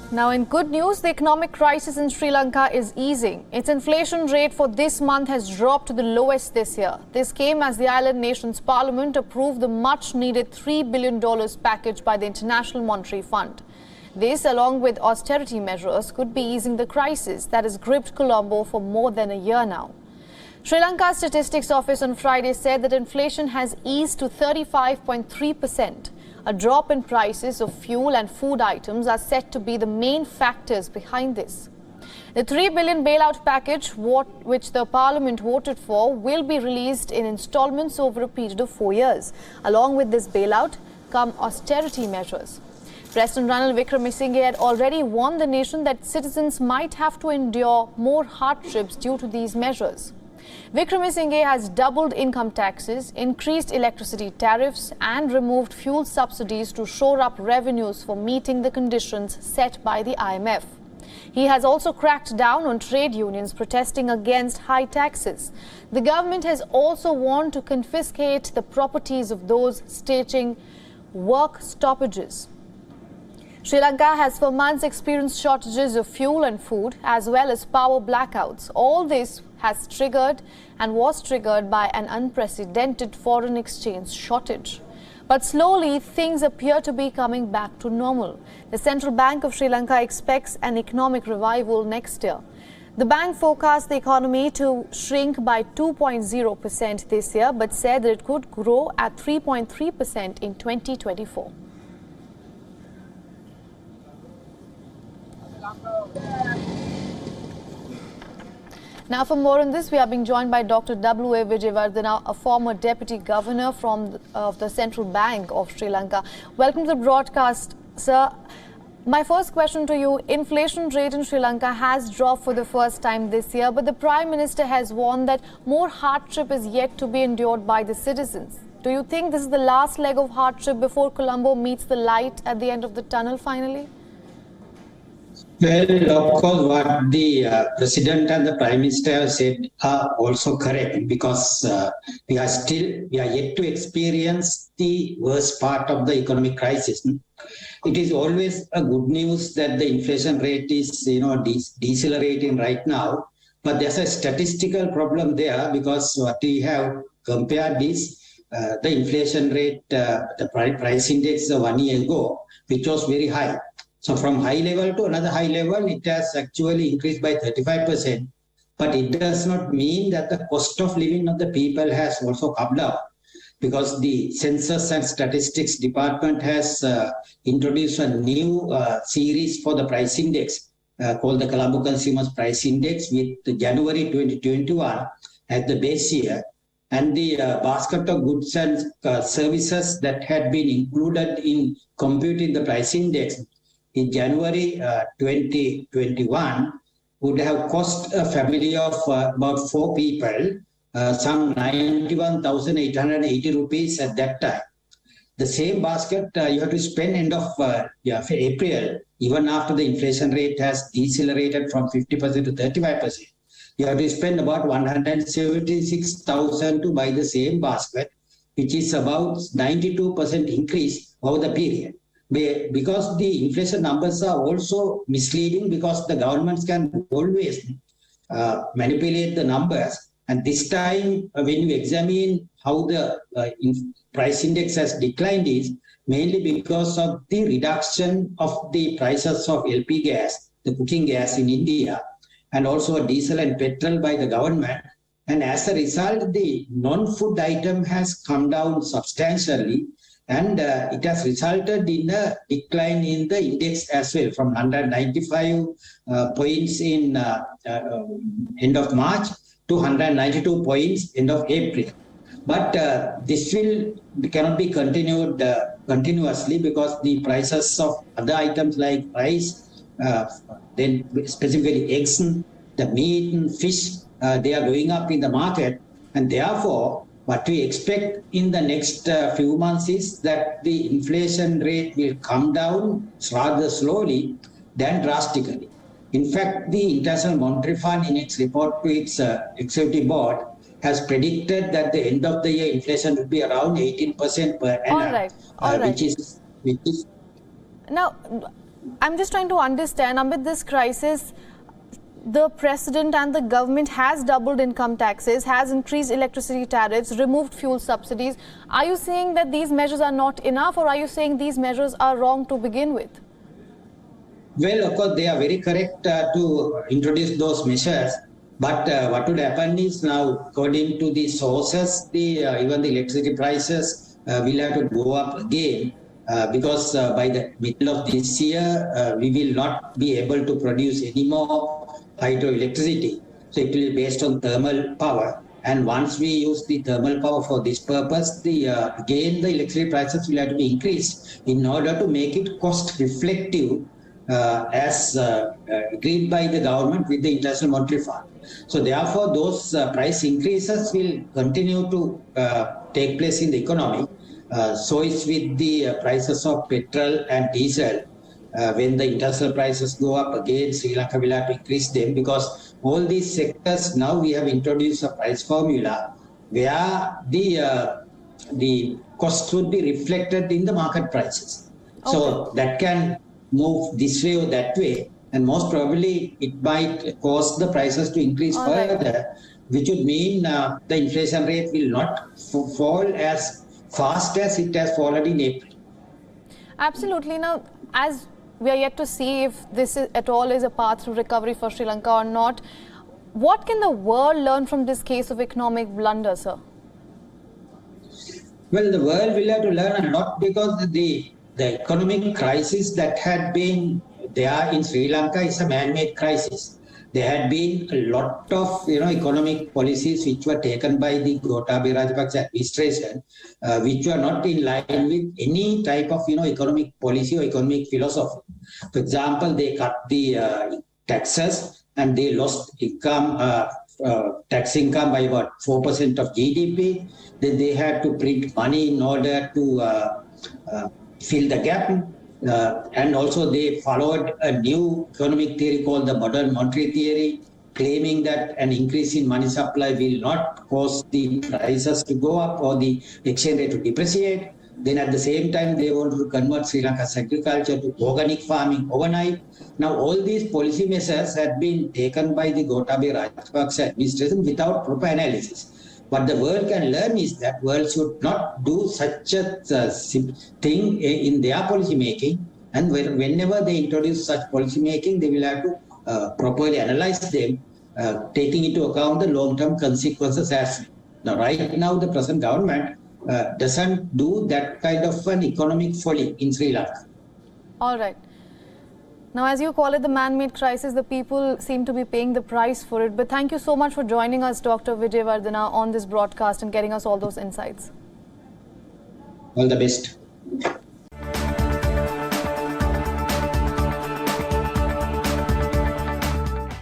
Now, in good news, the economic crisis in Sri Lanka is easing. Its inflation rate for this month has dropped to the lowest this year. This came as the island nation's parliament approved the much-needed $3 billion package by the International Monetary Fund. This, along with austerity measures, could be easing the crisis that has gripped Colombo for more than a year now. Sri Lanka's Statistics Office on Friday said that inflation has eased to 35.3%. A drop in prices of fuel and food items are said to be the main factors behind this. The $3 billion bailout package, which the parliament voted for, will be released in installments over a period of 4 years. Along with this bailout come austerity measures. President Ranil Wickremesinghe had already warned the nation that citizens might have to endure more hardships due to these measures. Wickremesinghe has doubled income taxes, increased electricity tariffs and removed fuel subsidies to shore up revenues for meeting the conditions set by the IMF. He has also cracked down on trade unions protesting against high taxes. The government has also warned to confiscate the properties of those staging work stoppages. Sri Lanka has for months experienced shortages of fuel and food as well as power blackouts. All this has triggered and was triggered by an unprecedented foreign exchange shortage. But slowly things appear to be coming back to normal. The Central Bank of Sri Lanka expects an economic revival next year. The bank forecast the economy to shrink by 2.0% this year, but said that it could grow at 3.3% in 2024. Now, for more on this, we are being joined by Dr. W.A. Vijayawardena, a former Deputy Governor of the Central Bank of Sri Lanka. Welcome to the broadcast, sir. My first question to you, inflation rate in Sri Lanka has dropped for the first time this year, but the Prime Minister has warned that more hardship is yet to be endured by the citizens. Do you think this is the last leg of hardship before Colombo meets the light at the end of the tunnel finally? Well, of course, what the President and the Prime Minister have said are also correct, because we are yet to experience the worst part of the economic crisis. It is always a good news that the inflation rate is, decelerating right now, but there's a statistical problem there, because what we have compared is the inflation rate, the price index 1 year ago, which was very high. So from high level to another high level, it has actually increased by 35%. But it does not mean that the cost of living of the people has also come down, because the Census and Statistics Department has introduced a new series for the price index called the Colombo Consumer Price Index, with January 2021 as the base year. And the basket of goods and services that had been included in computing the price index in January 2021 would have cost a family of about 4 people some 91,880 rupees at that time. The same basket you have to spend end of April, even after the inflation rate has decelerated from 50% to 35%. You have to spend about 176,000 to buy the same basket, which is about 92% increase over the period. Because the inflation numbers are also misleading, because the governments can always manipulate the numbers. And this time, when you examine how the price index has declined, is mainly because of the reduction of the prices of LP gas, the cooking gas in India, and also diesel and petrol by the government. And as a result, the non-food item has come down substantially. And it has resulted in a decline in the index as well, from 195 points in end of March to 192 points end of April. But this cannot be continued continuously, because the prices of other items like rice, then specifically eggs, the meat and fish, they are going up in the market. And therefore, what we expect in the next few months is that the inflation rate will come down rather slowly than drastically. In fact, the International Monetary Fund, in its report to its executive board, has predicted that the end of the year inflation will be around 18% per annum. All right. Which is Now, I'm just trying to understand, amid this crisis, the president and the government has doubled income taxes, has increased electricity tariffs, removed fuel subsidies. Are you saying that these measures are not enough, or are you saying these measures are wrong to begin with? Well, of course, they are very correct to introduce those measures. But what would happen is now, according to the sources, even the electricity prices will have to go up again because by the middle of this year, we will not be able to produce any more hydroelectricity. So it will be based on thermal power. And once we use the thermal power for this purpose, again the electricity prices will have to be increased in order to make it cost reflective as agreed by the government with the International Monetary Fund. So therefore, those price increases will continue to take place in the economy. So is with the prices of petrol and diesel. When the international prices go up again, Sri Lanka will have to increase them, because all these sectors now we have introduced a price formula where the cost would be reflected in the market prices. Okay. So that can move this way or that way, and most probably it might cause the prices to increase further, which would mean the inflation rate will not fall as fast as it has fallen in April. Absolutely. Now, as we are yet to see if this at all is a path to recovery for Sri Lanka or not, what can the world learn from this case of economic blunder, sir? Well, the world will have to learn a lot, because the economic crisis that had been there in Sri Lanka is a man-made crisis. There had been a lot of economic policies which were taken by the Gotabaya Rajapaksa administration, which were not in line with any type of economic policy or economic philosophy. For example, they cut the taxes and they lost income, tax income by about 4% of GDP. Then they had to print money in order to fill the gap. And also they followed a new economic theory called the modern monetary theory, claiming that an increase in money supply will not cause the prices to go up or the exchange rate to depreciate. Then at the same time, they want to convert Sri Lanka's agriculture to organic farming overnight. Now, all these policy measures had been taken by the Gotabaya Rajapaksa administration without proper analysis. What the world can learn is that world should not do such a thing in their policy making. And whenever they introduce such policy making, they will have to properly analyze them, taking into account the long-term consequences as well. Now, right now, the present government doesn't do that kind of an economic folly in Sri Lanka. All right. Now, as you call it, the man-made crisis, the people seem to be paying the price for it. But thank you so much for joining us, Dr. Vijayawardena, on this broadcast and getting us all those insights. All the best.